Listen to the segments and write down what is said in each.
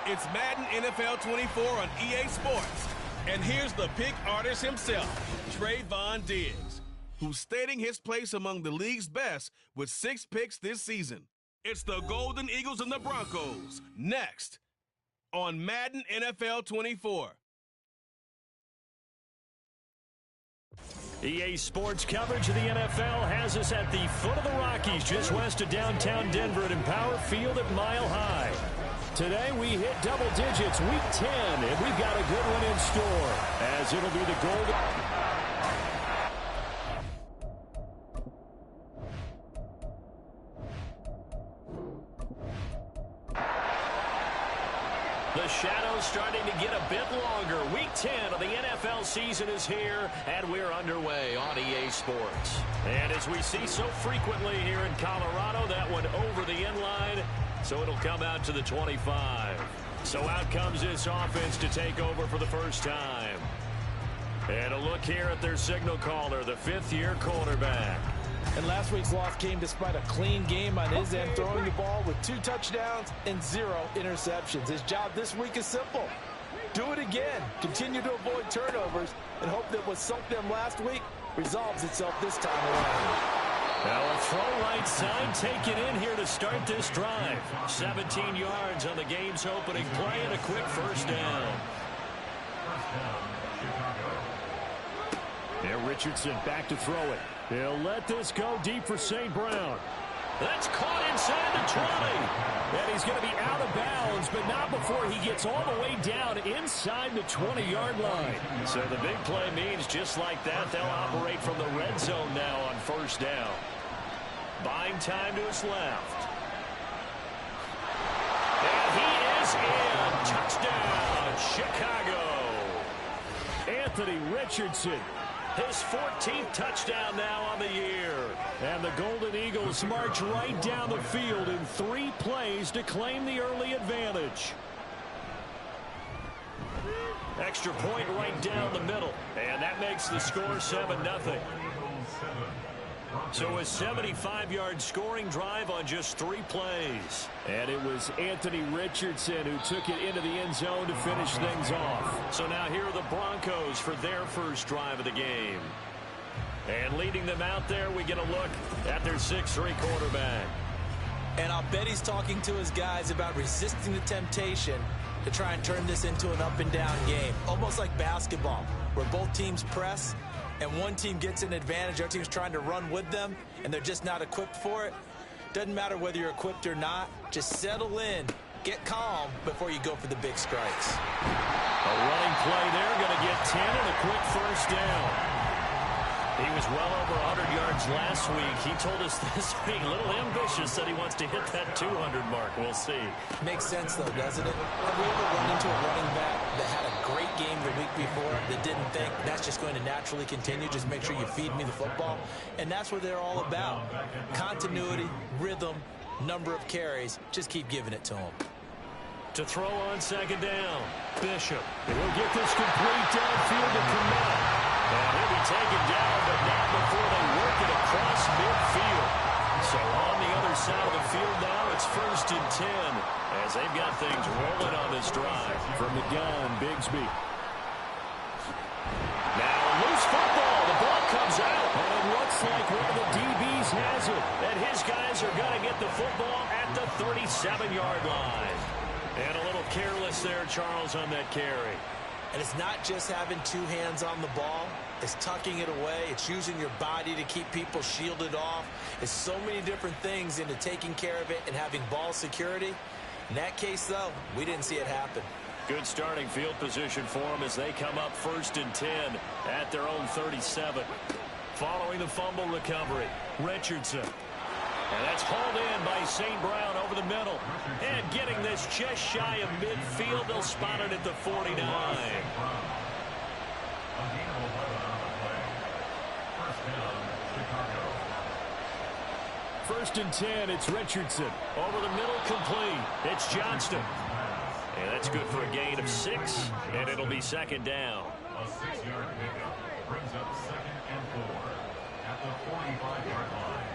It's Madden NFL 24 on EA Sports. And here's the pick artist himself, Trayvon Diggs, who's stating his place among the league's best with 6 picks this season. It's the Golden Eagles and the Broncos, next on Madden NFL 24. EA Sports coverage of the NFL has us at the foot of the Rockies, just west of downtown Denver at Empower Field at Mile High. Today we hit double digits, week 10, and we've got a good one in store, as it'll be the Golden... The shadow's starting to get a bit longer. Week 10 of the NFL season is here, and we're underway on EA Sports. And as we see so frequently here in Colorado, that one over the end line, so it'll come out to the 25. So out comes this offense to take over for the first time. And a look here at their signal caller, the fifth-year quarterback. And last week's loss came despite a clean game on his end, throwing the ball with 2 touchdowns and 0 interceptions. His job this week is simple. Do it again. Continue to avoid turnovers and hope that what sunk them last week resolves itself this time around. Now a throw right side taken in here to start this drive. 17 yards on the game's opening play and a quick first down. There, Richardson back to throw it. He'll let this go deep for St. Brown. That's caught inside the 20. And he's going to be out of bounds, but not before he gets all the way down inside the 20-yard line. So the big play means just like that, they'll operate from the red zone now on first down. Buying time to his left. And he is in. Touchdown, Chicago. Anthony Richardson. His 14th touchdown now on the year. And the Golden Eagles march right down the field in 3 plays to claim the early advantage. Extra point right down the middle. And that makes the score 7-0. So a 75-yard scoring drive on just 3 plays. And it was Anthony Richardson who took it into the end zone to finish things off. So now here are the Broncos for their first drive of the game. And leading them out there, we get a look at their 6'3" quarterback. And I'll bet he's talking to his guys about resisting the temptation to try and turn this into an up-and-down game. Almost like basketball, where both teams press, and one team gets an advantage, our team's trying to run with them, and they're just not equipped for it. Doesn't matter whether you're equipped or not. Just settle in, get calm before you go for the big strikes. A running play there, going to get 10 and a quick first down. He was well over 100 yards last week. He told us this week, a little ambitious, that he wants to hit that 200 mark. We'll see. Makes sense, though, doesn't it? Have we ever run into a running back that had a great game the week before that didn't think that's just going to naturally continue? Just make sure you feed me the football. And that's what they're all about. Continuity, rhythm, number of carries. Just keep giving it to them. To throw on second down, Bishop. And he'll get this complete downfield to Kmet. And he'll be taken down, but not before they work it across midfield. So on the other side of the field now, it's 1st and 10, as they've got things rolling on this drive. From the gun, Bigsby. Now loose football. The ball comes out. And it looks like one of the DBs has it. And his guys are going to get the football at the 37-yard line. And a little careless there, Charles, on that carry. And it's not just having 2 hands on the ball. It's tucking it away. It's using your body to keep people shielded off. It's so many different things into taking care of it and having ball security. In that case, though, we didn't see it happen. Good starting field position for them as they come up 1st and 10 at their own 37. Following the fumble recovery, Richardson. And that's hauled in by St. Brown over the middle. And getting this just shy of midfield, they'll spot it at the 49. 1st and 10, it's Richardson. Over the middle, complete. It's Johnston. And that's good for a gain of 6, and it'll be 2nd down. A 6-yard pickup brings up 2nd and 4 at the 45-yard line.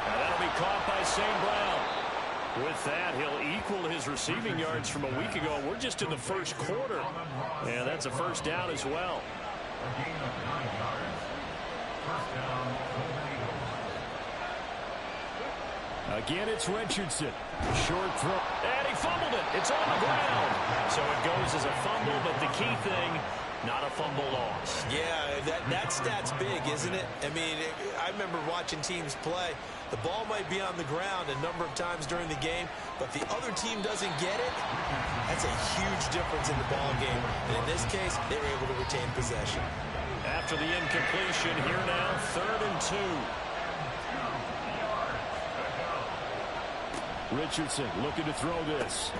Now that'll be caught by St. Brown. With that, he'll equal his receiving yards from a week ago. We're just in the first quarter. And that's a first down as well. A gain of 9 yards. First down, Golden Eagles. Again, it's Richardson. Short throw. And he fumbled it. It's on the ground. So it goes as a fumble, but the key thing, not a fumble loss. Yeah, that stat's big, isn't it? I mean, I remember watching teams play. The ball might be on the ground a number of times during the game, but if the other team doesn't get it, that's a huge difference in the ball game. And in this case, they were able to retain possession. After the incompletion, here now, 3rd and 2. Richardson looking to throw this.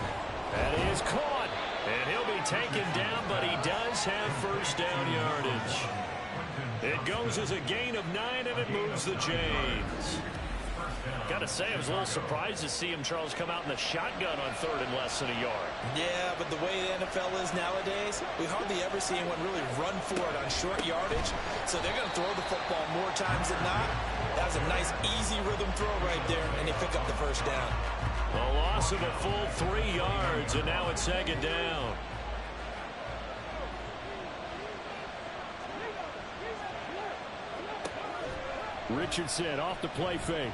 That is caught. And he'll be taken down, but he does have first down yardage. It goes as a gain of 9, and it moves the chains. Got to say, I was a little surprised to see him, Charles, come out in the shotgun on 3rd and less than a yard. Yeah, but the way the NFL is nowadays, we hardly ever see anyone really run for it on short yardage. So they're going to throw the football more times than not. That was a nice, easy rhythm throw right there, and they pick up the first down. A loss of a full 3 yards, and now it's 2nd down. Richardson off the play fake.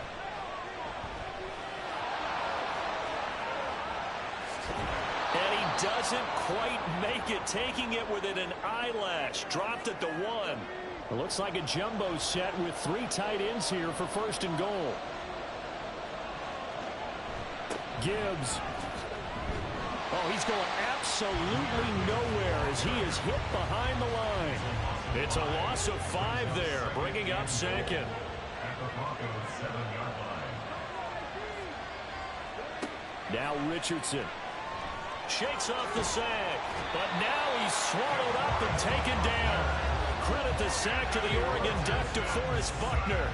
And he doesn't quite make it, taking it within an eyelash. Dropped at the 1. It looks like a jumbo set with 3 tight ends here for 1st and goal. Gibbs. Oh, he's going absolutely nowhere as he is hit behind the line. It's a loss of 5 there, bringing up 2nd. At the Broncos' 7-yard line. Now Richardson. Shakes off the sack, but now he's swallowed up and taken down. Credit the sack to the Oregon Duck, DeForest Buckner.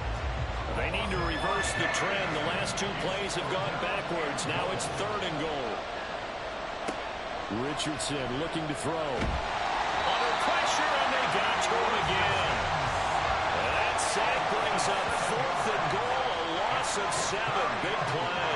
They need to reverse the trend. The last 2 plays have gone backwards. Now it's 3rd and goal. Richardson looking to throw. Under pressure, and they got to him again. And that sack brings up 4th and goal, a loss of 7. Big play.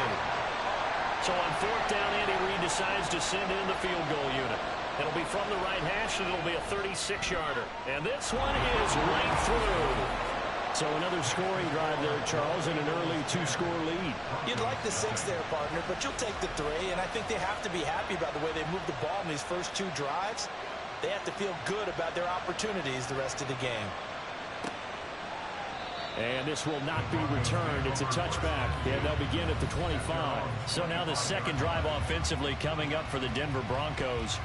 So on 4th down, Andy Reid decides to send in the field goal unit. It'll be from the right hash, and it'll be a 36-yarder. And this one is right through. So another scoring drive there, Charles, and an early 2-score lead. You'd like the 6 there, partner, but you'll take the 3, and I think they have to be happy about the way they moved the ball in these first 2 drives. They have to feel good about their opportunities the rest of the game. And this will not be returned. It's a touchback, and they'll begin at the 25. So now the 2nd drive offensively coming up for the Denver Broncos.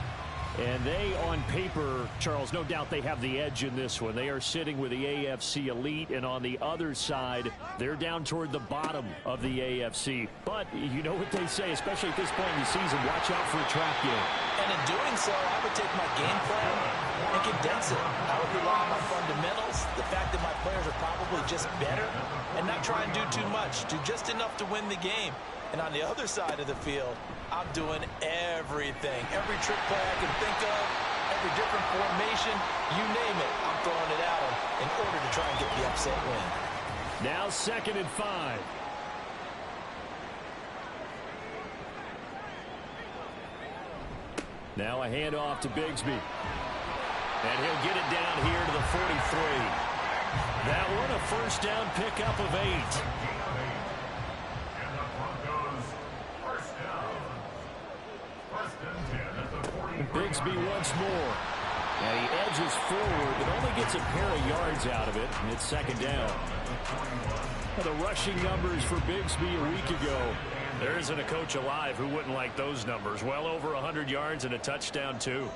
And they, on paper, Charles, no doubt they have the edge in this one. They are sitting with the AFC elite, and on the other side, they're down toward the bottom of the AFC. But you know what they say, especially at this point in the season, watch out for a trap game. And in doing so, I would take my game plan and condense it. I would rely on my fundamentals, the fact that my players are probably just better, and not try and do too much, do just enough to win the game. And on the other side of the field, I'm doing everything. Every trick play I can think of, every different formation, you name it, I'm throwing it at them in order to try and get the upset win. Now 2nd and 5. Now a handoff to Bigsby. And he'll get it down here to the 43. That one a first down pickup of 8. Bigsby once more. And he edges forward, but only gets a pair of yards out of it, and it's 2nd down. The rushing numbers for Bigsby a week ago. There isn't a coach alive who wouldn't like those numbers. Well over 100 yards and a touchdown, too.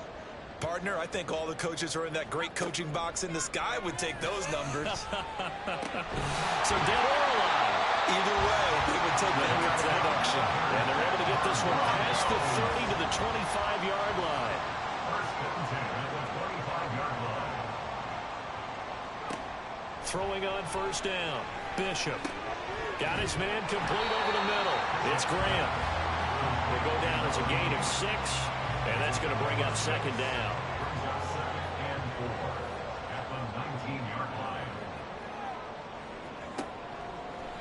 Partner, I think all the coaches who are in that great coaching box in the sky would take those numbers. So dead or alive. Either way, they would take that kind of production. And they're able to get this one past the 30 to the 25-yard line. Throwing on first down. Bishop. Got his man complete over the middle. It's Graham. They go down as a gain of 6, and that's going to bring up 2nd down.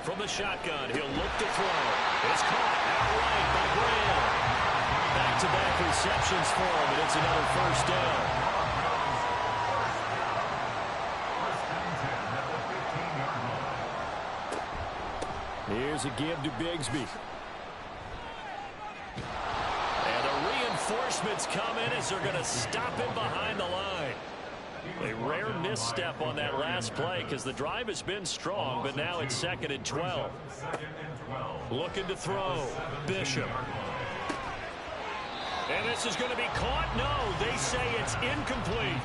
From the shotgun, he'll look to throw. It's caught outright by Graham. Back-to-back receptions for him, and it's another first down. Here's a give to Bigsby. And the reinforcements come in as they're going to stop him behind the line. A rare misstep on that last play because the drive has been strong, but now it's 2nd and 12. Looking to throw. Bishop. And this is going to be caught? No, they say it's incomplete.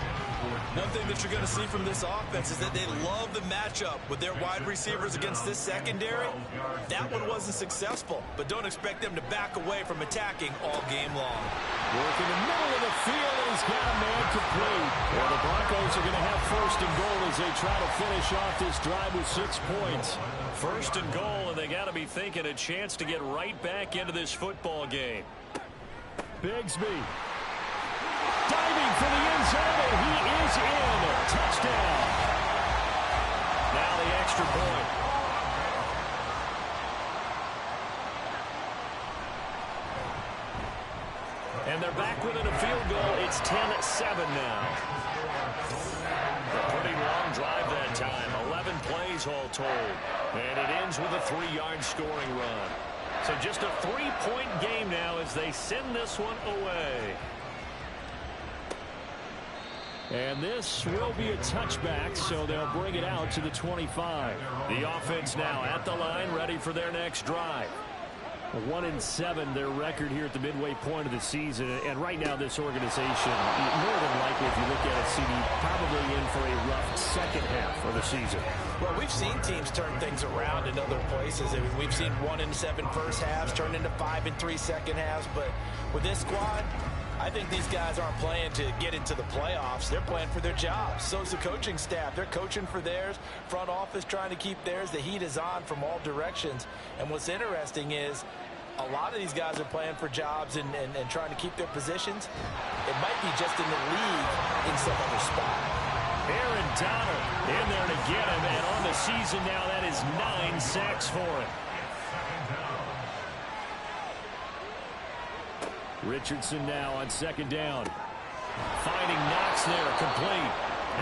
One thing that you're going to see from this offense is that they love the matchup with their wide receivers against this secondary. That one wasn't successful, but don't expect them to back away from attacking all game long. Work in the middle of the field, and he's got a man complete. Well, the Broncos are going to have 1st and goal as they try to finish off this drive with 6 points. 1st and goal, and they got to be thinking a chance to get right back into this football game. Bigsby. Diving for the end zone, and he is in. Touchdown. Now the extra point. And they're back within a field goal. It's 10-7 now. A pretty long drive that time. 11 plays all told. And it ends with a 3-yard scoring run. So just a 3-point game now as they send this one away. And this will be a touchback, so they'll bring it out to the 25. The offense now at the line, ready for their next drive. 1-7, their record here at the midway point of the season. And right now, this organization, more than likely, if you look at it, CD, probably in for a rough second half of the season. Well, we've seen teams turn things around in other places. I mean, we've seen 1-7 first halves turn into 5-3 second halves. But with this squad, I think these guys aren't playing to get into the playoffs. They're playing for their jobs. So's the coaching staff. They're coaching for theirs. Front office trying to keep theirs. The heat is on from all directions. And what's interesting is a lot of these guys are playing for jobs and trying to keep their positions. It might be just in the league in some other spot. Aaron Donald in there to get him. And on the season now, that is 9 sacks for him. Richardson now on 2nd down. Finding Knox there, complete.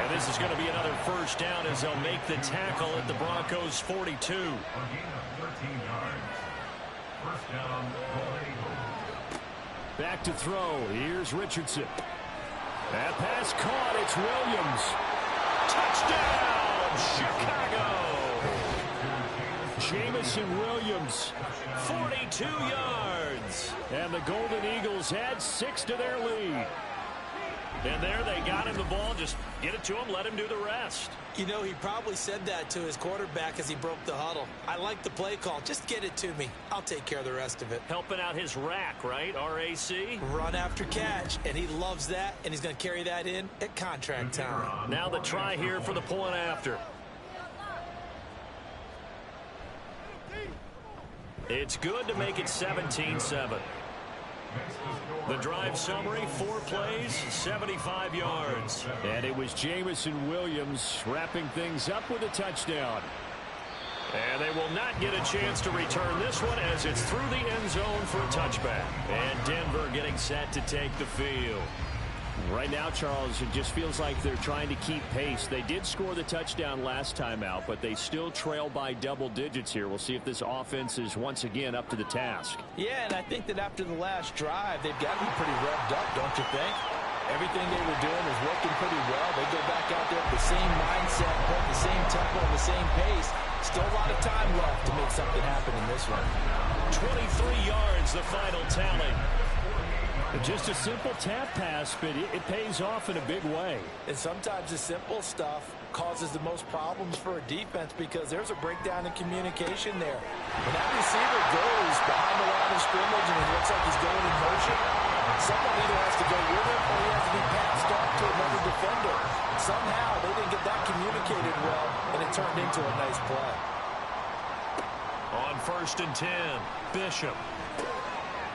And this is going to be another first down as they'll make the tackle at the Broncos' 42. A gain of 13 yards. First down, Golden Eagles. Back to throw. Here's Richardson. That pass caught. It's Williams. Touchdown, Chicago! Jamison Williams. 42 yards. And the Golden Eagles add 6 to their lead. And there they got him the ball. Just get it to him, let him do the rest. You know, he probably said that to his quarterback as he broke the huddle. I like the play call. Just get it to me. I'll take care of the rest of it. Helping out his rack, right? RAC? Run after catch, and he loves that, and he's going to carry that in at contract time. Now the try here for the point after. It's good to make it 17-7. The drive summary, 4 plays, 75 yards. And it was Jamison Williams wrapping things up with a touchdown. And they will not get a chance to return this one as it's through the end zone for a touchback. And Denver getting set to take the field. Right now, Charles, it just feels like they're trying to keep pace. They did score the touchdown last time out, but they still trail by double digits here. We'll see if this offense is once again up to the task. Yeah, and I think that after the last drive, they've got to be pretty revved up, don't you think? Everything they were doing is working pretty well. They go back out there with the same mindset, put the same tempo, and the same pace. Still a lot of time left to make something happen in this one. 23 yards, the final tally. Just a simple tap pass, but it pays off in a big way. And sometimes the simple stuff causes the most problems for a defense because there's a breakdown in communication there. When that receiver goes behind the line of scrimmage and it looks like he's going in motion, someone either has to go with him or he has to be passed off to another defender. Somehow they didn't get that communicated well, and it turned into a nice play. On 1st and 10, Bishop.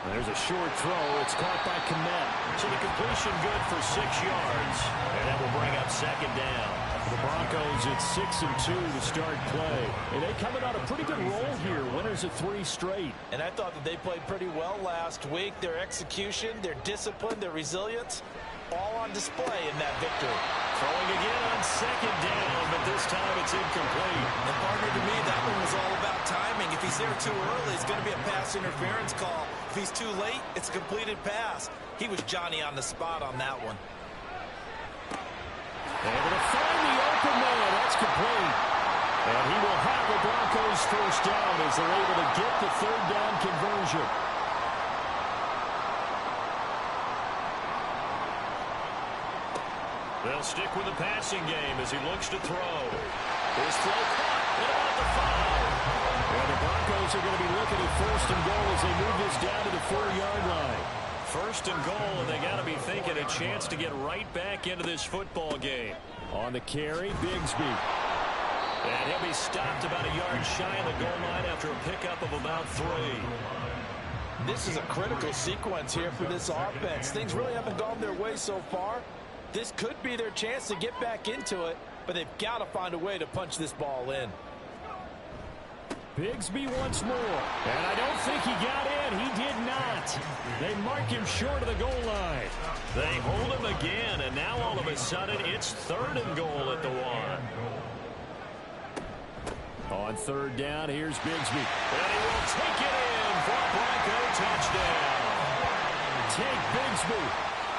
There's a short throw. It's caught by Kmet. So the completion good for 6 yards. And that will bring up second down. The Broncos at 6-2 to start play. And they coming on a pretty good roll here. Winners of 3 straight. And I thought that they played pretty well last week. Their execution, their discipline, their resilience, all on display in that victory. Throwing again on second down, but this time it's incomplete. And partner, to me, that one was all about timing. If he's there too early, it's going to be a pass interference call. If he's too late, it's a completed pass. He was Johnny on the spot on that one. Able to find the open man. That's complete. And he will have the Broncos first down as they're able to get the third down conversion. They'll stick with the passing game as he looks to throw. His throw caught at about the 5. And the Broncos are going to be looking at first and goal as they move this down to the 4-yard line. First and goal, and they got to be thinking a chance to get right back into this football game. On the carry, Bigsby. And he'll be stopped about a yard shy of the goal line after a pickup of about 3. This is a critical sequence here for this offense. Things really haven't gone their way so far. This could be their chance to get back into it, but they've got to find a way to punch this ball in. Bigsby once more. And I don't think he got in. He did not. They mark him short of the goal line. They hold him again, and now all of a sudden it's 3rd and goal at the 1. On 3rd down, here's Bigsby. And he will take it in for a Bronco touchdown. Take Bigsby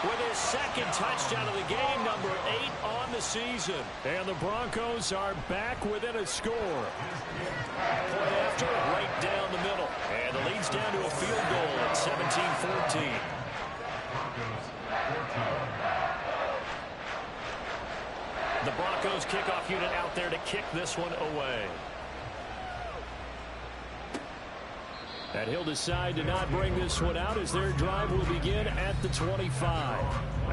with his 2nd touchdown of the game, number 8 on the season. And the Broncos are back within a score. Play after, right down the middle. And the lead's down to a field goal at 17-14. The Broncos kickoff unit out there to kick this one away. And he'll decide to not bring this one out as their drive will begin at the 25.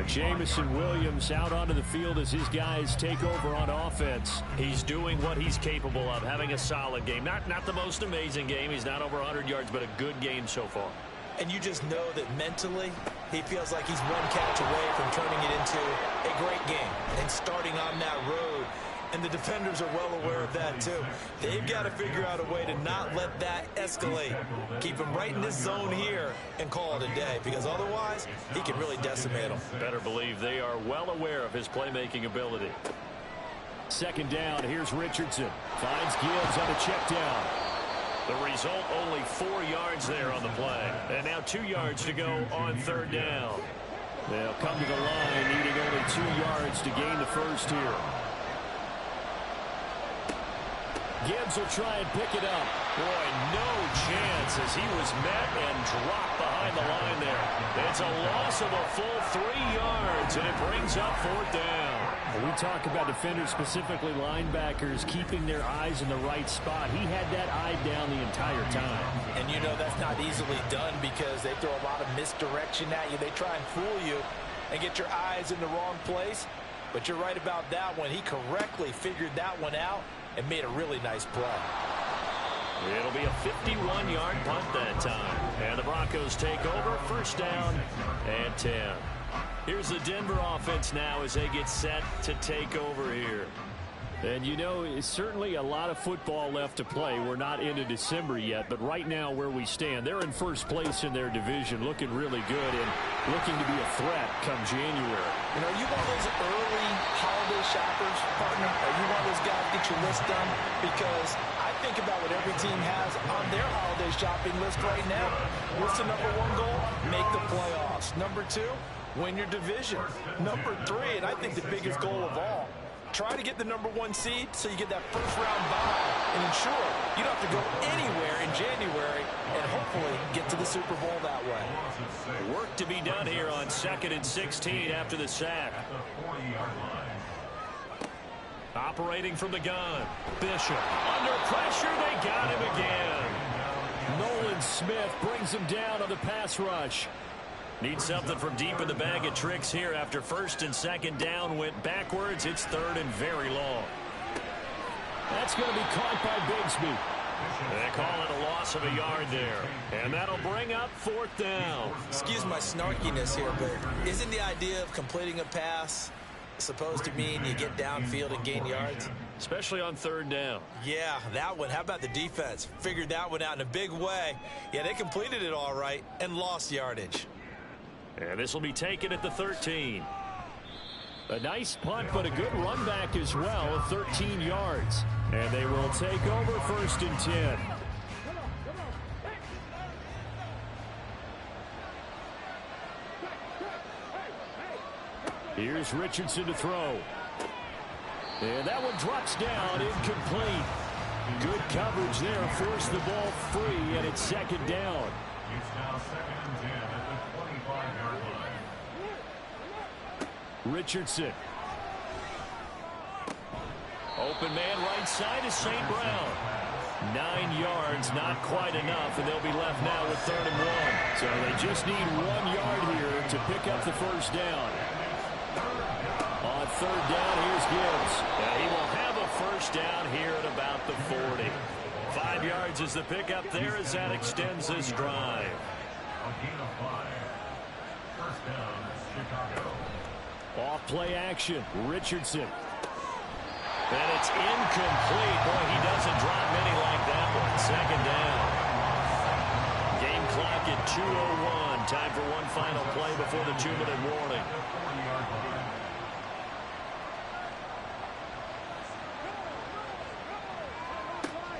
Jamison Williams out onto the field as his guys take over on offense. He's doing what he's capable of, having a solid game. Not the most amazing game. He's not over 100 yards, but a good game so far. And you just know that mentally, he feels like he's one catch away from turning it into a great game and starting on that road. And the defenders are well aware of that, too. They've got to figure out a way to not let that escalate. Keep him right in this zone here and call it a day, because otherwise, he can really decimate them. Better believe they are well aware of his playmaking ability. 2nd down, here's Richardson. Finds Gibbs on a check down. The result, only 4 yards there on the play. And now 2 yards to go on 3rd down. They'll come to the line, needing only 2 yards to gain the first here. Gibbs will try and pick it up. Boy, no chance as he was met and dropped behind the line there. It's a loss of a full 3 yards, and it brings up 4th down. We talk about defenders, specifically linebackers, keeping their eyes in the right spot. He had that eye down the entire time. And you know that's not easily done because they throw a lot of misdirection at you. They try and fool you and get your eyes in the wrong place. But you're right about that one. He correctly figured that one out and made a really nice play. It'll be a 51-yard punt that time. And the Broncos take over, 1st down and 10. Here's the Denver offense now as they get set to take over here. And you know, it's certainly a lot of football left to play. We're not into December yet, but right now where we stand, they're in 1st place in their division, looking really good and looking to be a threat come January. And are you one of those early holiday shoppers, partner? Are you one of those guys get your list done? Because I think about what every team has on their holiday shopping list right now. What's the number 1 goal? Make the playoffs. Number 2, win your division. Number 3, and I think the biggest goal of all, try to get the number 1 seed so you get that 1st round bye and ensure you don't have to go anywhere in January and hopefully get to the Super Bowl that way. Work to be done here on 2nd and 16 after the sack. Operating from the gun. Bishop under pressure. They got him again. Nolan Smith brings him down on the pass rush. Need something from deep in the bag of tricks here after 1st and 2nd down went backwards. It's 3rd and very long. That's going to be caught by Bigsby. They call it a loss of a yard there. And that'll bring up 4th down. Excuse my snarkiness here, but isn't the idea of completing a pass supposed to mean you get downfield and gain yards? Especially on 3rd down. Yeah, that one. How about the defense? Figured that one out in a big way. Yeah, they completed it all right and lost yardage. And this will be taken at the 13. A nice punt, but a good run back as well, 13 yards. And they will take over 1st and 10. Here's Richardson to throw. And that one drops down, incomplete. Good coverage there, forced the ball free, and it's 2nd down. It's now 2nd and 10 at the 25-yard line. Richardson. Open man right side is St. Brown. 9 yards, not quite enough, and they'll be left now with 3rd and 1. So they just need 1 yard here to pick up the 1st down. On 3rd down, here's Gibbs. And he will have a 1st down here at about the 40. 5 yards is the pickup there as that extends this drive. A gain of 5. 1st down, Chicago. Off play action, Richardson. And it's incomplete. Boy, he doesn't drop many like that one. 2nd down. Game clock at 2:01. Time for one final play before the 2-minute warning.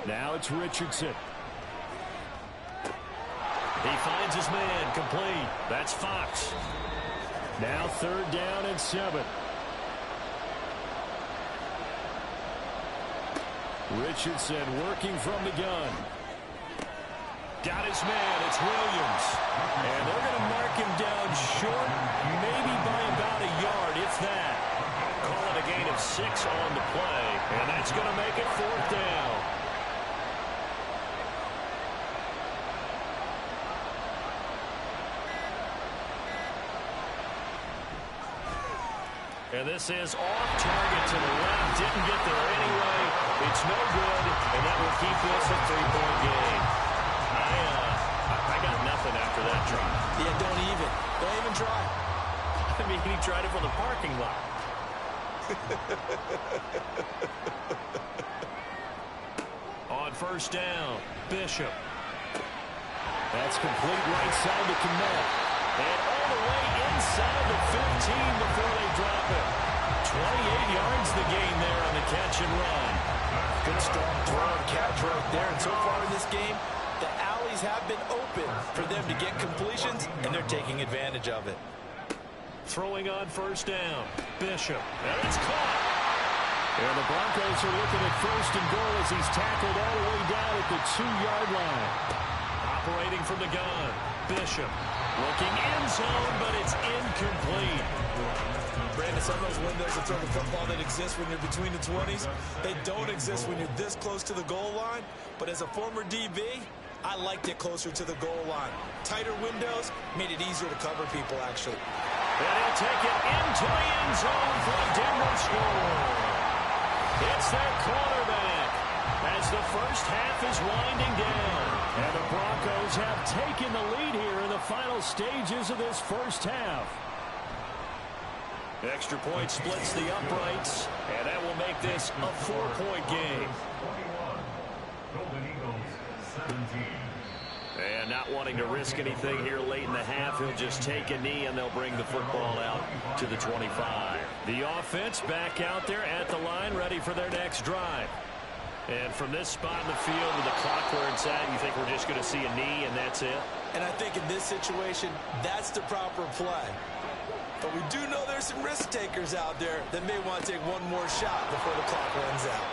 Now it's Richardson. He finds his man, complete. That's Fox. Now 3rd down and 7. Richardson working from the gun. Got his man, it's Williams. And they're going to mark him down short, maybe by about a yard, if that. Call it a gain of 6 on the play, and that's going to make it 4th down. And this is off target to the left. Didn't get there anyway. It's no good, and that will keep this a 3-point game. I got nothing after that try. Yeah, don't even try. I mean, he tried it from the parking lot. On 1st down, Bishop. That's complete right side to Kmet. And all the way inside the 15 before they drop it. 28 yards the gain there on the catch and run. Good strong throw and catch right there. And so far in this game, the alleys have been open for them to get completions, and they're taking advantage of it. Throwing on 1st down, Bishop. And it's caught. And the Broncos are looking at 1st and goal as he's tackled all the way down at the 2-yard line. Operating from the gun, Bishop. Looking end zone, but it's incomplete. Brandon, some of those windows to throw the football that exist when you're between the 20s, they don't exist when you're this close to the goal line. But as a former DB, I liked it closer to the goal line. Tighter windows made it easier to cover people, actually. And he'll take it into the end zone for a Denver score. It's their quarterback as the first half is winding down. And the Broncos have taken the lead here in the final stages of this first half. Extra point splits the uprights, and that will make this a 4-point game. 21. Golden Eagles, 17. And not wanting to risk anything here late in the half, he'll just take a knee, and they'll bring the football out to the 25. The offense back out there at the line, ready for their next drive. And from this spot in the field with the clock where it's at, you think we're just going to see a knee, and that's it? And I think in this situation, that's the proper play. But we do know there's some risk takers out there that may want to take one more shot before the clock runs out.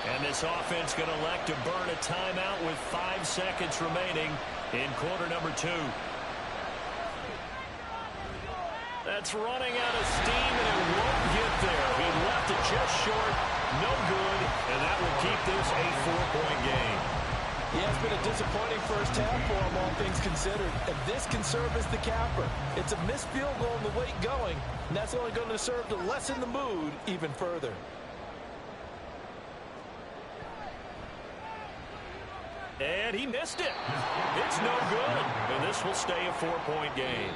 And this offense going to elect to burn a timeout with 5 seconds remaining in quarter number 2. That's running out of steam, and it won't get there. He left it just short, no good, and that will keep this a 4-point game. Yeah, it's been a disappointing first half for him, all things considered. And this can serve as the capper. It's a missed field goal in the late going, and that's only going to serve to lessen the mood even further. And he missed it. It's no good. And this will stay a 4-point game.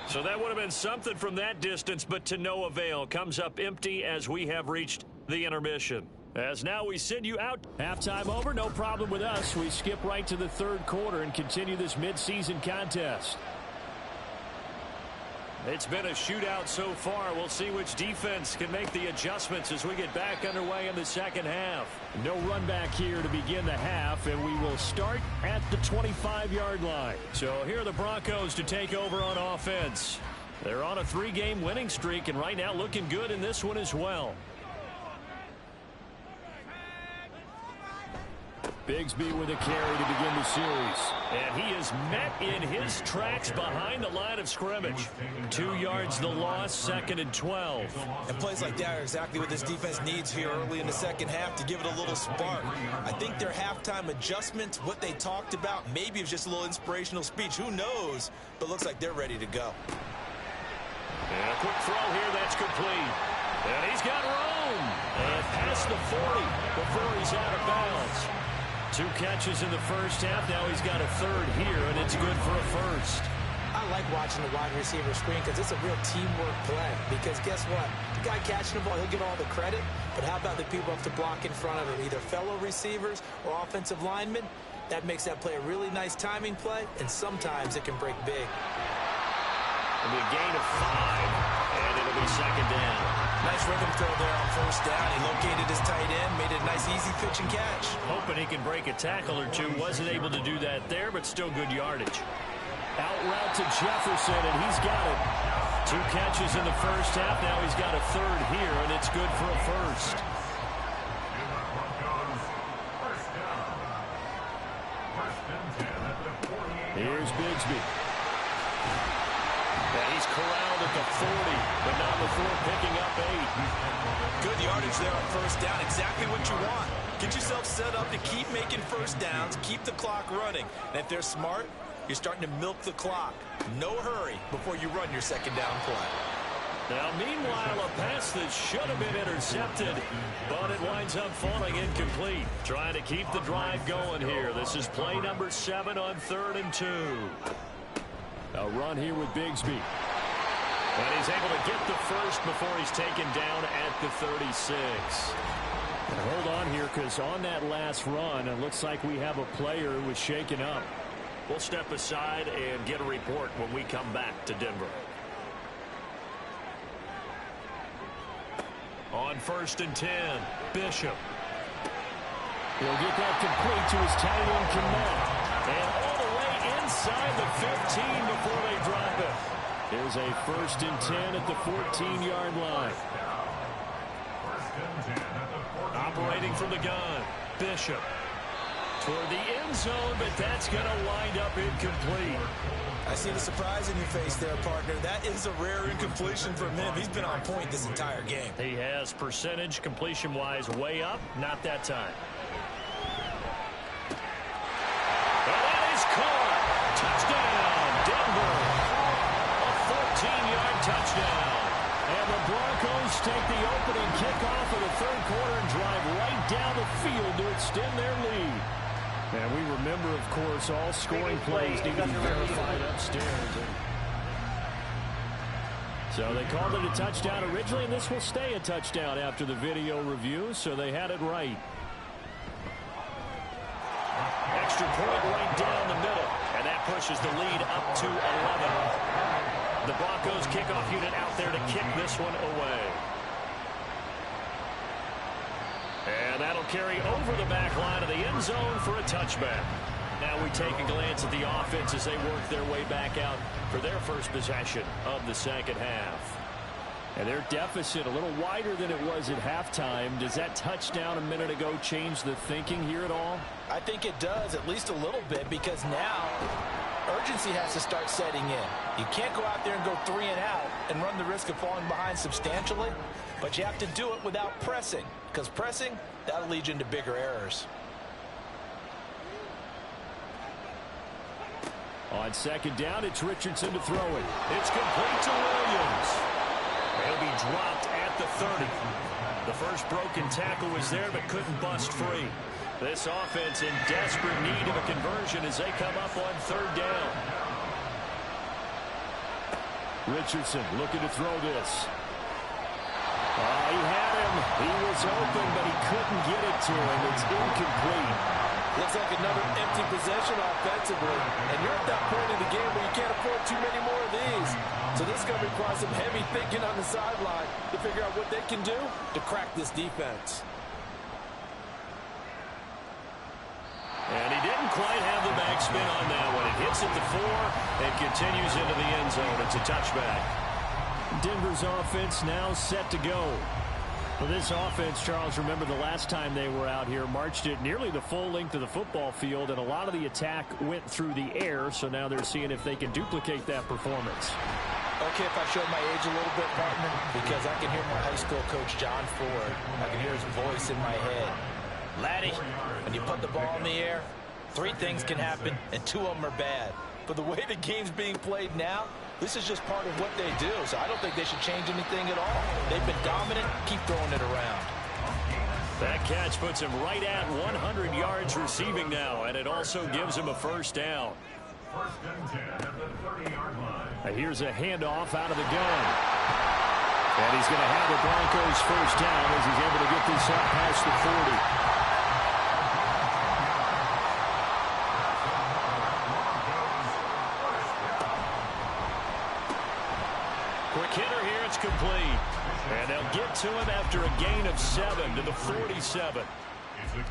So that would have been something from that distance, but to no avail. Comes up empty as we have reached the intermission. As now we send you out. Halftime over, no problem with us. We skip right to the third quarter and continue this midseason contest. It's been a shootout so far. We'll see which defense can make the adjustments as we get back underway in the second half. No run back here to begin the half, and we will start at the 25-yard line. So here are the Broncos to take over on offense. They're on a 3-game winning streak, and right now looking good in this one as well. Bigsby with a carry to begin the series. And he is met in his tracks behind the line of scrimmage. 2 yards the loss, 2nd and 12. And plays like that are exactly what this defense needs here early in the second half to give it a little spark. I think their halftime adjustment, what they talked about, maybe it was just a little inspirational speech. Who knows? But looks like they're ready to go. And a quick throw here, that's complete. And he's got room. And past the 40 before he's out of bounds. 2 catches in the first half. Now he's got a third here, and it's good for a first. I like watching the wide receiver screen because it's a real teamwork play. Because guess what? The guy catching the ball, he'll get all the credit. But how about the people have to block in front of him, either fellow receivers or offensive linemen? That makes that play a really nice timing play, and sometimes it can break big. It'll be a gain of 5, and it'll be second down. Nice rhythm throw there on first down. He located his tight end, made it a nice easy pitch and catch. Hoping he can break a tackle or two. Wasn't able to do that there, but still good yardage. Out route to Jefferson, and he's got it. 2 catches in the first half. Now he's got a third here, and it's good for a first. Here's Bigsby. And he's corralled at the 40, but not before picking up 8. Good yardage there on first down. Exactly what you want. Get yourself set up to keep making first downs, keep the clock running. And if they're smart, you're starting to milk the clock. No hurry before you run your second down play. Now, meanwhile, a pass that should have been intercepted, but it winds up falling incomplete. Trying to keep the drive going here. This is play number 7 on 3rd and 2. A run here with Bigsby. And he's able to get the first before he's taken down at the 36. And hold on here, because on that last run, it looks like we have a player who was shaken up. We'll step aside and get a report when we come back to Denver. On 1st and 10, Bishop. He'll get that complete to his tight end, Kmet. And all the way inside the 15 before they drop it. There's a 1st and 10 at the 14-yard line. Operating from the gun, Bishop. Toward the end zone, but that's going to wind up incomplete. I see the surprise in your face there, partner. That is a rare incompletion from him. He's been on point this entire game. He has percentage completion-wise way up. Not that time. And that is caught. Touchdown, Denver. A 14-yard touchdown. And the Broncos take the opening kickoff of the third quarter and drive right down the field to extend their lead. And we remember, of course, all scoring plays need to be verified upstairs. So they called it a touchdown originally, and this will stay a touchdown after the video review, so they had it right. Extra point right down the middle, and that pushes the lead up to 11. The Broncos kickoff unit out there to kick this one away. And that'll carry over the back line of the end zone for a touchback. Now we take a glance at the offense as they work their way back out for their first possession of the second half. And their deficit a little wider than it was at halftime. Does that touchdown a minute ago change the thinking here at all? I think it does, at least a little bit, because now urgency has to start setting in. You can't go out there and go 3 and out and run the risk of falling behind substantially, but you have to do it without pressing, because pressing, that'll lead you into bigger errors. On second down, it's Richardson to throw it. It's complete to Williams. He'll be dropped at the 30. The first broken tackle was there, but couldn't bust free. This offense in desperate need of a conversion as they come up on third down. Richardson looking to throw this. He had him. He was open, but he couldn't get it to him. It's incomplete. Looks like another empty possession offensively. And you're at that point in the game where you can't afford too many more of these. So this is going to require some heavy thinking on the sideline to figure out what they can do to crack this defense. And he didn't quite have the backspin on that one. It hits at the 4 and continues into the end zone. It's a touchback. Denver's offense now set to go. For this offense, Charles, remember the last time they were out here, marched it nearly the full length of the football field, and a lot of the attack went through the air, so now they're seeing if they can duplicate that performance. Okay, if I show my age a little bit, partner, because I can hear my high school coach, John Ford. I can hear his voice in my head. Laddie, when you put the ball in the air, 3 things can happen, and 2 of them are bad. But the way the game's being played now, this is just part of what they do, so I don't think they should change anything at all. They've been dominant. Keep throwing it around. That catch puts him right at 100 yards receiving now, and it also gives him a first down. First and 10 at the 30-yard line. Here's a handoff out of the gun. And he's going to have the Broncos first down as he's able to get this up past the 40. Quick hitter here, it's complete. And they'll get to him after a gain of 7 to the 47.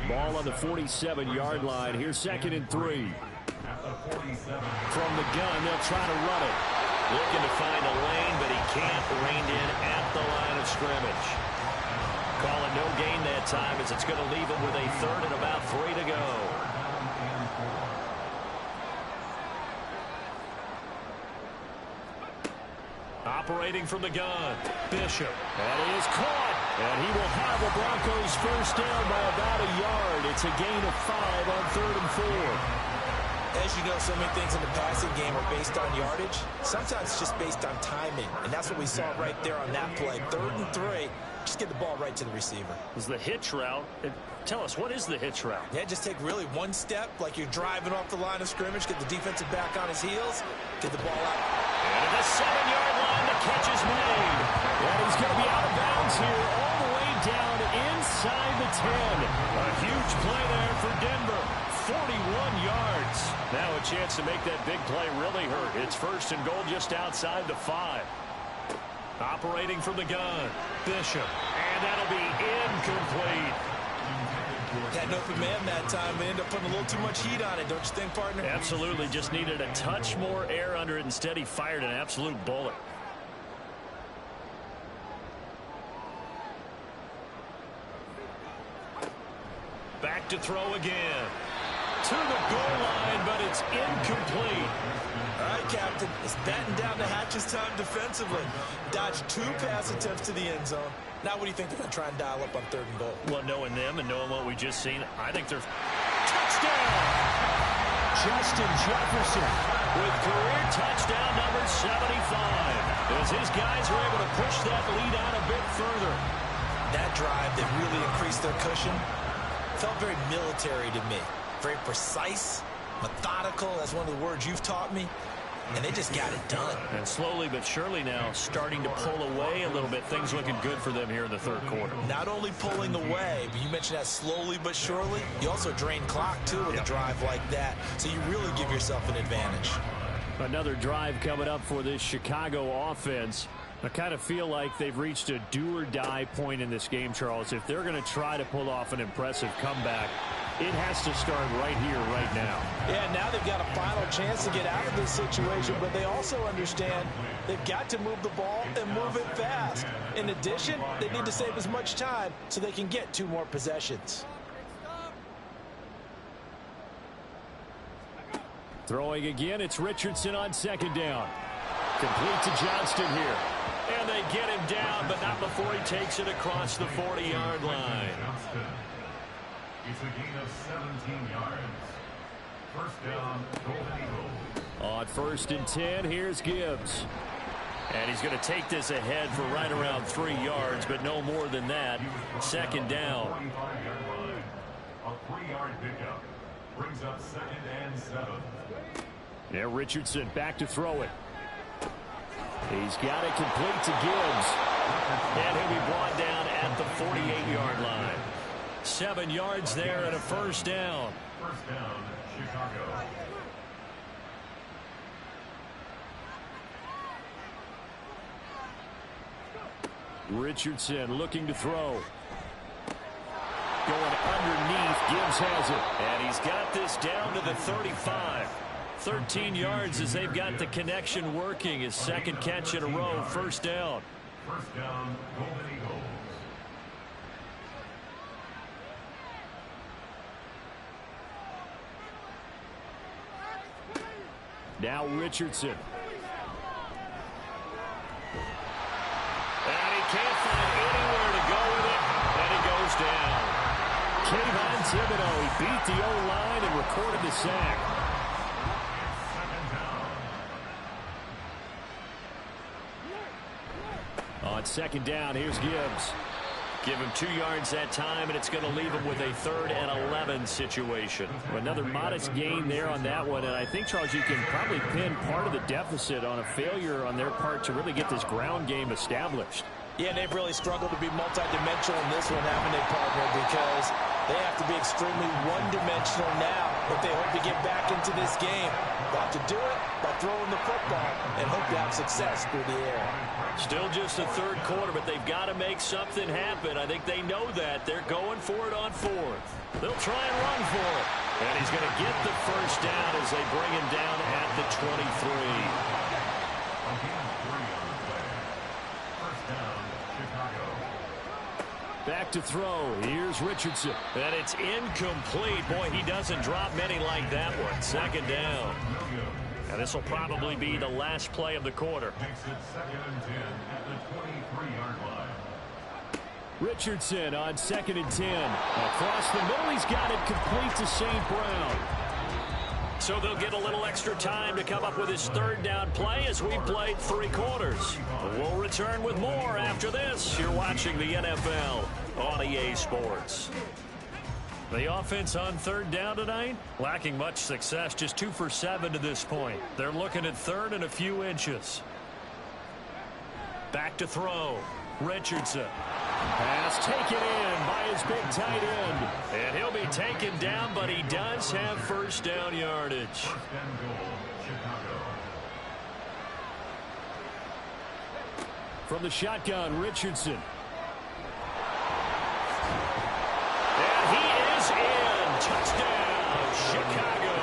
Ball on the 47-yard line. Here's 2nd and 3. From the gun, they'll try to run it. Looking to find a lane, but he can't. Reined in at the line of scrimmage. Calling no gain that time as it's going to leave him with a 3rd and about 3 to go. Operating from the gun, Bishop. And he is caught. And he will have the Broncos first down by about a yard. It's a gain of 5 on 3rd and 4. As you know, so many things in the passing game are based on yardage. Sometimes it's just based on timing. And that's what we saw right there on that play. 3rd and 3. Just get the ball right to the receiver. Is the hitch route. Tell us, what is the hitch route? Yeah, just take really one step, like you're driving off the line of scrimmage, get the defensive back on his heels, get the ball out. And at the 7-yard line, the catch is made. And he's going to be out of bounds here all the way down inside the 10. A huge play there for Denver. 41 yards. Now a chance to make that big play really hurt. It's 1st and goal just outside the 5. Operating from the gun, Bishop. And that'll be incomplete. Had an open man that time. They end up putting a little too much heat on it, don't you think, partner? Absolutely. Just needed a touch more air under it. Instead, he fired an absolute bullet. Back to throw again. To the goal line, but it's incomplete. All right, Captain. It's batten down the hatches time defensively. Dodged 2 pass attempts to the end zone. Now what do you think they're going to try and dial up on 3rd and goal? Well, knowing them and knowing what we just seen, I think they're... Touchdown! Justin Jefferson with career touchdown number 75. As his guys were able to push that lead out a bit further. That drive that really increased their cushion felt very military to me. Very precise, methodical. That's one of the words you've taught me. And they just got it done. And slowly but surely now starting to pull away a little bit. Things looking good for them here in the 3rd quarter. Not only pulling away, but you mentioned that slowly but surely. You also drain clock, too, with a drive like that. So you really give yourself an advantage. Another drive coming up for this Chicago offense. I kind of feel like they've reached a do-or-die point in this game, Charles. If they're going to try to pull off an impressive comeback, it has to start right here, right now. Yeah, now they've got a final chance to get out of this situation, but they also understand they've got to move the ball and move it fast. In addition, they need to save as much time so they can get 2 more possessions. Throwing again, it's Richardson on 2nd down. Complete to Johnston here. And they get him down, but not before he takes it across the 40-yard line. It's a gain of 17 yards. First down, Golden Eagles. On 1st and 10, here's Gibbs. And he's going to take this ahead for right around 3 yards, but no more than that. 2nd down. 3-yard pickup. Brings up 2nd and 7. Yeah, Richardson back to throw it. He's got it complete to Gibbs. And he'll be brought down at the 48-yard line. 7 yards there and a first down. First down, Chicago. Richardson looking to throw. Going underneath. Gibbs has it. And he's got this down to the 35. 13 yards as they've got the connection working. His second catch in a row. First down. First down, Golden Eagles. Now Richardson. And he can't find anywhere to go with it. And he goes down. Kayvon Thibodeaux, he beat the O-line and recorded the sack. On second down, here's Gibbs. Give him 2 yards that time, and it's going to leave him with a 3rd and 11 situation. Another modest gain there on that one, and I think, Charles, you can probably pin part of the deficit on a failure on their part to really get this ground game established. Yeah, they've really struggled to be multidimensional in this one, haven't they, partner? Because they have to be extremely one-dimensional now if they hope to get back into this game. Got to do it by throwing the football and hope to have success through the air. Still just the 3rd quarter, but they've got to make something happen. I think they know that. They're going for it on 4th. They'll try and run for it. And he's going to get the first down as they bring him down at the 23. Back to throw. Here's Richardson. And it's incomplete. Boy, he doesn't drop many like that one. Second down. And this will probably be the last play of the quarter. Makes it 2nd and 10 at the 23-yard line. Richardson on 2nd and 10. Across the middle, he's got it complete to St. Brown. So they'll get a little extra time to come up with his 3rd down play as we played 3 quarters. We'll return with more after this. You're watching the NFL on EA Sports. The offense on 3rd down tonight, lacking much success, just 2 for 7 to this point. They're looking at 3rd and a few inches. Back to throw. Richardson. Pass taken in by his big tight end. And he'll be taken down, but he does have first down yardage. First and goal, Chicago. From the shotgun, Richardson. And he is in. Touchdown, Chicago.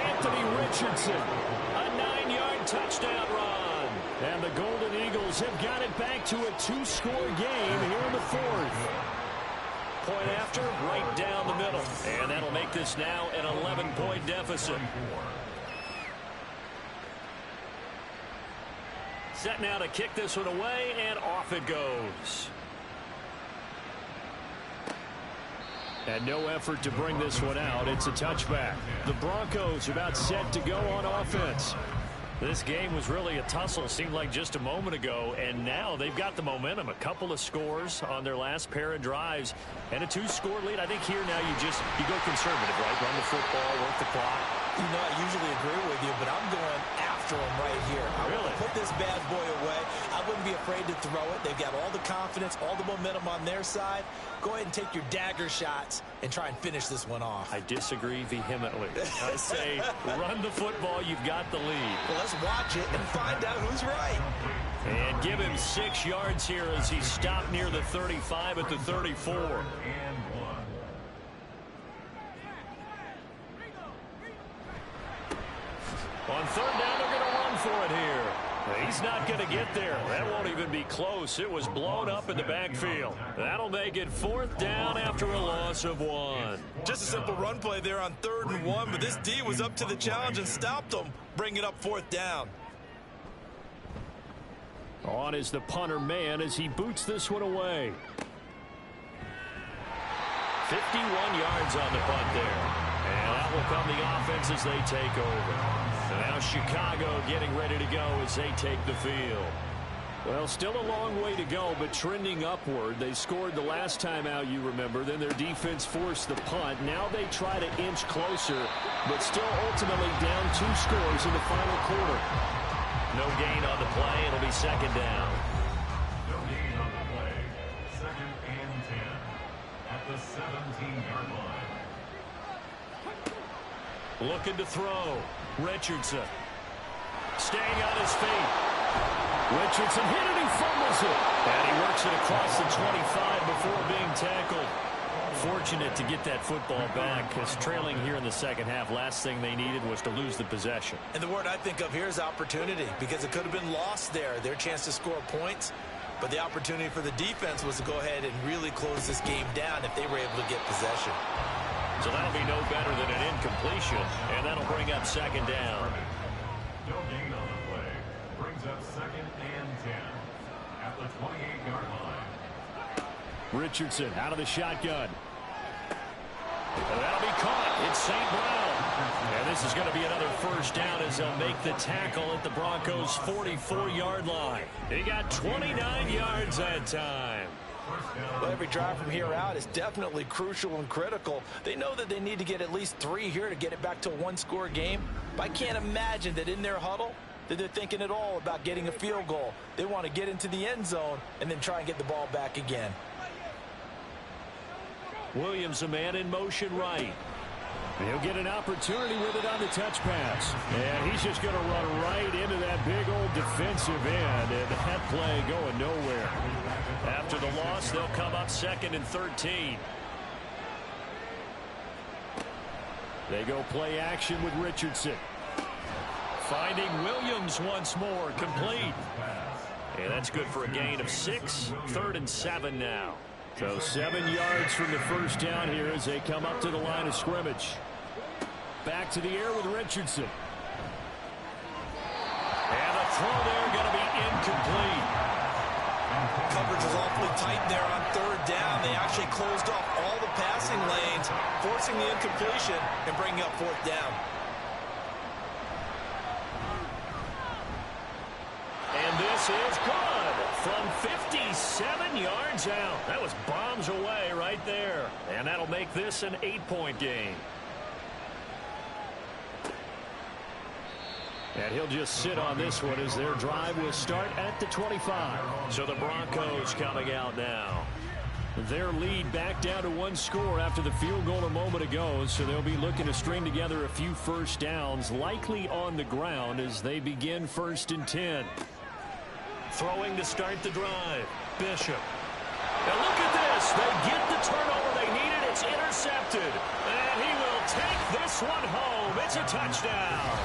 Anthony Richardson. A 9-yard touchdown run. And the Golden Eagles have got it back to a 2-score game here in the 4th. Point after, right down the middle. And that'll make this now an 11-point deficit. Set now to kick this one away, and off it goes. And no effort to bring this one out. It's a touchback. The Broncos about set to go on offense. This game was really a tussle, seemed like just a moment ago, and now they've got the momentum. A couple of scores on their last pair of drives, and a 2-score lead. I think here now you go conservative, right? Run the football, work the clock. You know, I usually agree with you, but I'm going after him right here. I want to put this bad boy away. I wouldn't be afraid to throw it. They've got all the confidence, all the momentum on their side. Go ahead and take your dagger shots and try and finish this one off. I disagree vehemently. I say run the football. You've got the lead. Well, let's watch it and find out who's right. And give him 6 yards here as he stopped near the 35 at the 34. And 1. On 3rd down, they're going to run for it here. He's not going to get there. That won't even be close. It was blown up in the backfield. That'll make it 4th down after a loss of 1. Just a simple run play there on 3rd and 1, but this D was up to the challenge and stopped them, bringing up 4th down. On is the punter man as he boots this one away. 51 yards on the punt there. And that will come the offense as they take over. And now Chicago getting ready to go as they take the field. Well, still a long way to go, but trending upward. They scored the last time out, you remember. Then their defense forced the punt. Now they try to inch closer, but still ultimately down 2 scores in the final quarter. No gain on the play. It'll be second down. No gain on the play. 2nd and 10 at the 17-yard line. Looking to throw. Richardson. Staying on his feet. Richardson hit it, he fumbles it. And he works it across the 25 before being tackled. Fortunate to get that football back, because trailing here in the second half, last thing they needed was to lose the possession. And the word I think of here is opportunity, because it could have been lost there. Their chance to score points, but the opportunity for the defense was to go ahead and really close this game down if they were able to get possession. So that'll be no better than an incompletion, and that'll bring up second down. No gain on the play. Brings up 2nd and 10 at the 28-yard line. Richardson out of the shotgun. And that'll be caught. It's St. Brown. And this is going to be another first down as they'll make the tackle at the Broncos' 44-yard line. He got 29 yards that time. Well, every drive from here out is definitely crucial and critical. They know that they need to get at least 3 here to get it back to a 1-score game. But I can't imagine that in their huddle that they're thinking at all about getting a field goal. They want to get into the end zone and then try and get the ball back again. Williams, a man in motion right. He'll get an opportunity with it on the touch pass. And he's just going to run right into that big old defensive end. And that play going nowhere. After the loss, they'll come up 2nd and 13. They go play action with Richardson. Finding Williams once more, complete. And that's good for a gain of 6. 3rd and 7 now. So 7 yards from the first down here as they come up to the line of scrimmage. Back to the air with Richardson. And the throw there going to be incomplete. Coverage is awfully tight there on 3rd down. They actually closed off all the passing lanes, forcing the incompletion and bringing up 4th down. And this is good from 57 yards out. That was bombs away right there. And that'll make this an 8-point game. And he'll just sit on this one as their drive will start at the 25. So the Broncos coming out now. Their lead back down to 1 score after the field goal a moment ago, so they'll be looking to string together a few first downs, likely on the ground as they begin 1st and 10. Throwing to start the drive. Bishop. Now look at this. They get the turnover they needed. It's intercepted. And he will take this one home. It's a touchdown.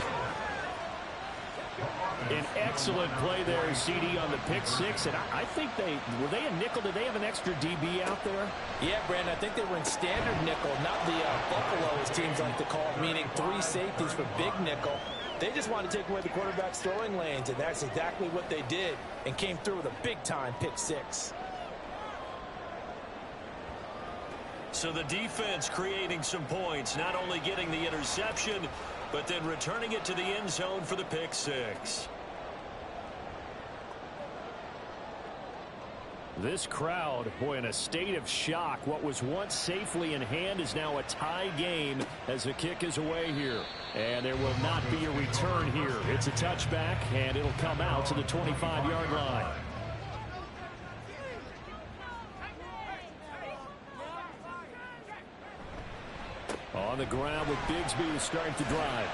An excellent play there, CD, on the pick 6. And I think were they a nickel? Did they have an extra DB out there? Yeah, Brandon, I think they were in standard nickel, not the Buffalo, as teams like to call it, meaning 3 safeties for big nickel. They just wanted to take away the quarterback's throwing lanes, and that's exactly what they did and came through with a big-time pick 6. So the defense creating some points, not only getting the interception, but then returning it to the end zone for the pick 6. This crowd, boy, in a state of shock. What was once safely in hand is now a tie game as the kick is away here. And there will not be a return here. It's a touchback, and it'll come out to the 25-yard line. On the ground with Bigsby to start the drive.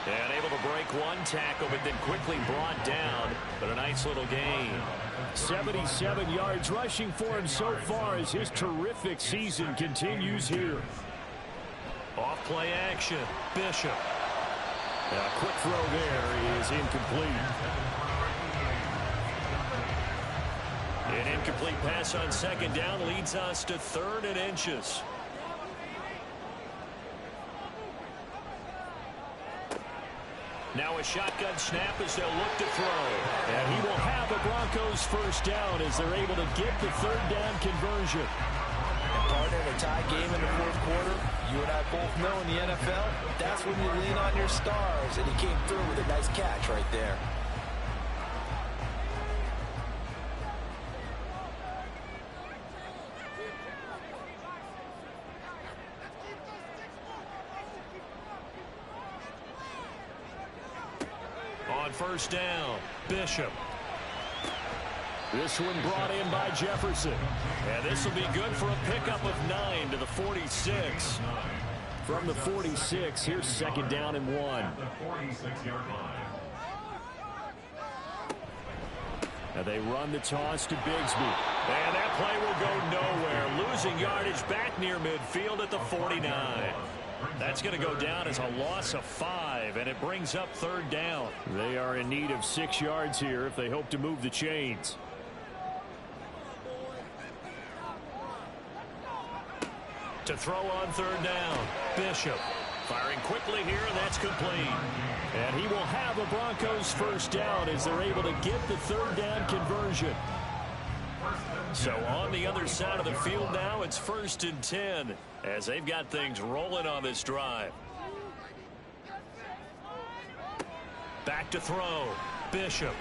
And able to break one tackle, but then quickly brought down. But a nice little gain. 77 yards rushing for him so far as his terrific season continues here. Off play action. Bishop. A quick throw there is incomplete. An incomplete pass on 2nd down leads us to 3rd and inches. Now a shotgun snap as they'll look to throw. And he will have the Broncos first down as they're able to get the 3rd down conversion. And partner, in a tie game in the 4th quarter, you and I both know in the NFL, that's when you lean on your stars. And he came through with a nice catch right there. on first down. Bishop. This one brought in by Jefferson. And this will be good for a pickup of 9 to the 46. From the 46, here's second down and 1. At the 46-yard line. Now they run the toss to Bigsby. And that play will go nowhere. Losing yardage back near midfield at the 49. That's going to go down as a loss of 5, and it brings up third down. They are in need of 6 yards here if they hope to move the chains. To throw on third down, Bishop. Firing quickly here, and that's complete. And he will have a Broncos first down as they're able to get the third down conversion. So on the other side of the field now, it's 1st and 10 as they've got things rolling on this drive. Back to throw, Bishop.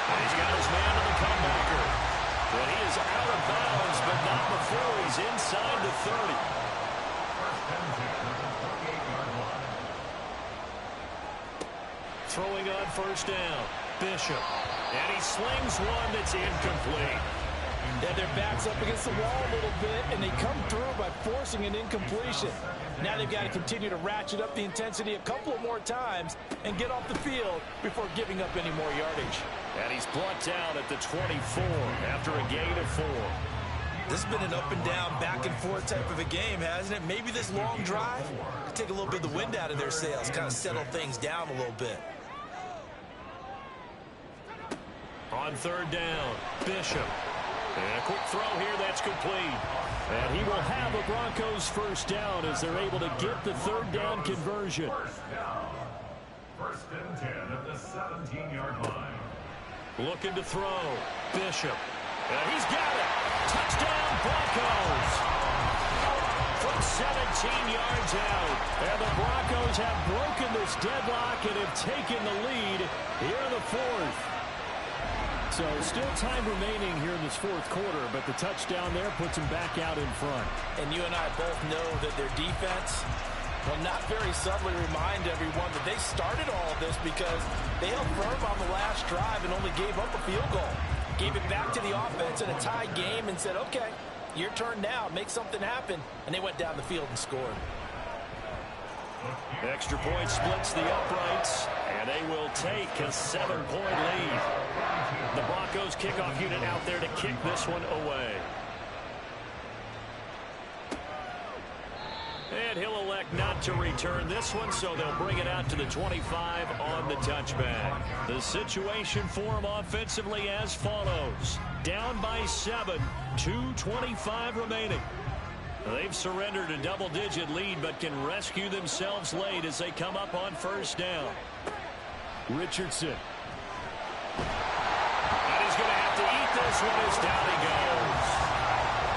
And he's got his man to the comebacker. But he is out of bounds, but not before he's inside the 30. Throwing on first down, Bishop. And he slings one that's incomplete. Yeah, their back's up against the wall a little bit, and they come through by forcing an incompletion. Now they've got to continue to ratchet up the intensity a couple of more times and get off the field before giving up any more yardage. And he's brought down at the 24 after a gain of 4. This has been an up and down, back and forth type of a game, hasn't it? Maybe this long drive could take a little bit of the wind out of their sails, kind of settle things down a little bit. On third down, Bishop. And a quick throw here that's complete. And he will have a Broncos first down as they're able to get the third down conversion. First and 10 at the 17-yard line. Looking to throw, Bishop. And he's got it. Touchdown, Broncos. From 17 yards out. And the Broncos have broken this deadlock and have taken the lead here in the 4th. So still time remaining here in this 4th quarter, but the touchdown there puts them back out in front. And you and I both know that their defense will not very subtly remind everyone that they started all of this because they held firm on the last drive and only gave up a field goal. Gave it back to the offense in a tied game and said, okay, your turn now, make something happen. And they went down the field and scored. Extra point splits the uprights, and they will take a 7-point lead. The Broncos kickoff unit out there to kick this one away. And he'll elect not to return this one, so they'll bring it out to the 25 on the touchback. The situation for him offensively as follows. Down by 7, 2:25 remaining. They've surrendered a double-digit lead, but can rescue themselves late as they come up on first down. Richardson. And he's going to have to eat this one as down he goes.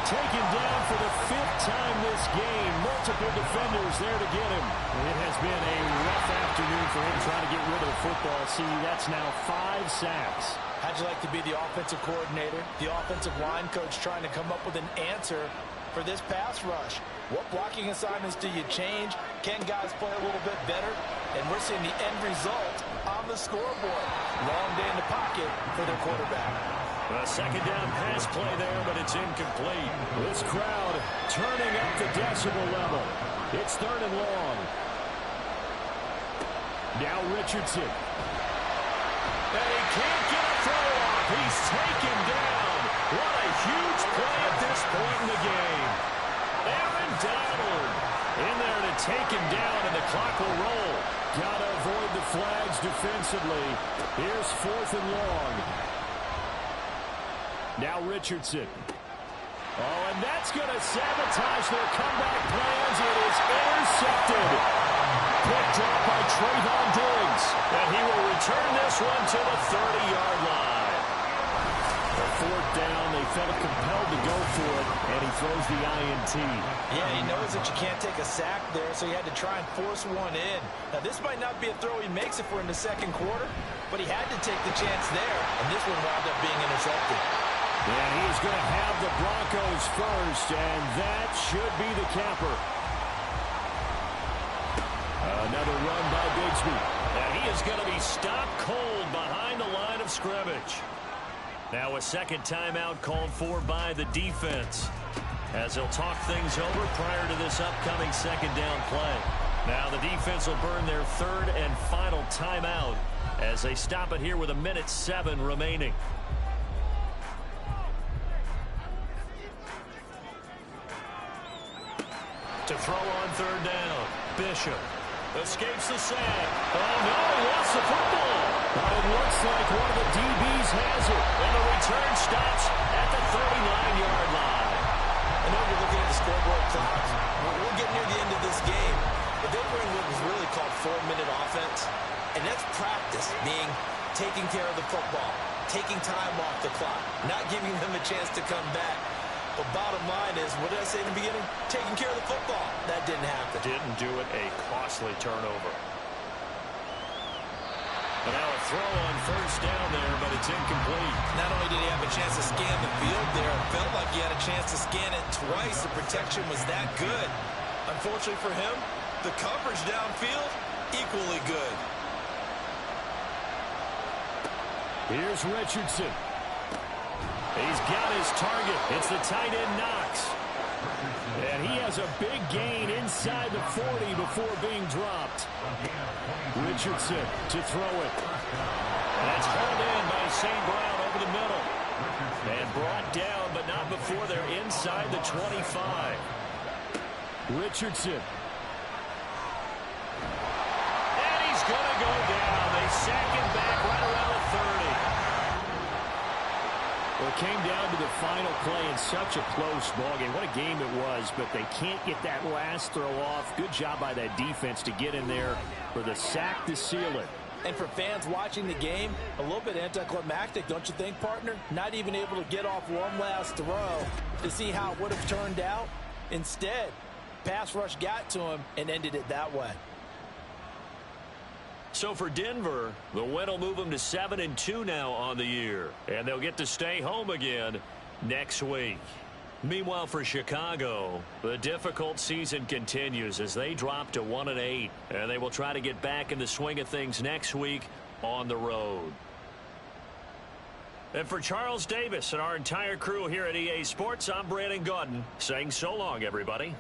Taken down for the 5th time this game. Multiple defenders there to get him. It has been a rough afternoon for him trying to get rid of the football. See, that's now 5 sacks. How'd you like to be the offensive coordinator, the offensive line coach trying to come up with an answer for this pass rush? What blocking assignments do you change? Can guys play a little bit better? And we're seeing the end result on the scoreboard. Long day in the pocket for their quarterback. A second down pass play there, but it's incomplete. This crowd turning up the decibel level. It's 3rd and long. Now Richardson. And he can't get a throw off. He's taken down. What a huge play at this point in the game. Aaron Donald in there to take him down, and the clock will roll. Got to avoid the flags defensively. Here's 4th and long. Now Richardson. Oh, and that's going to sabotage their comeback plans. It is intercepted. Picked up by Trayvon Diggs. And he will return this one to the 30-yard line. The 4th down, they felt compelled to go for it, and he throws the INT. Yeah, he knows that you can't take a sack there, so he had to try and force one in. Now, this might not be a throw he makes if we're in the 2nd quarter, but he had to take the chance there, and this one wound up being intercepted. And he's going to have the Broncos first, and that should be the capper. Another run by Grigsby. And he is going to be stopped cold behind the line of scrimmage. Now a second timeout called for by the defense, as they'll talk things over prior to this upcoming second down play. Now the defense will burn their third and final timeout as they stop it here with 1:07 remaining. To throw on third down, Bishop escapes the sack. Oh no, he lost the football. But it looks like one of the DBs has it. And the return stops at the 39-yard line. I know you're looking at the scoreboard clock. We're getting near the end of this game. But they were in what was really called 4-minute offense. And that's practice, being taking care of the football, taking time off the clock, not giving them a chance to come back. But bottom line is, what did I say in the beginning? Taking care of the football. That didn't happen. Didn't do it. A costly turnover. But now a throw on first down there, but it's incomplete. Not only did he have a chance to scan the field there, it felt like he had a chance to scan it twice. The protection was that good. Unfortunately for him, the coverage downfield, equally good. Here's Richardson. He's got his target. It's the tight end Knox. And he has a big gain inside the 40 before being dropped. Richardson to throw it. That's hauled in by St. Brown over the middle. And brought down, but not before they're inside the 25. Richardson. And he's going to go down. They sack him back right around the 30. Well, it came down to the final play in such a close ballgame. What a game it was, but they can't get that last throw off. Good job by that defense to get in there for the sack to seal it. And for fans watching the game, a little bit anticlimactic, don't you think, partner? Not even able to get off one last throw to see how it would have turned out. Instead, pass rush got to him and ended it that way. So for Denver, the win will move them to 7-2 now on the year. And they'll get to stay home again next week. Meanwhile, for Chicago, the difficult season continues as they drop to 1-8. And they will try to get back in the swing of things next week on the road. And for Charles Davis and our entire crew here at EA Sports, I'm Brandon Gaudin saying so long, everybody.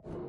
Bye.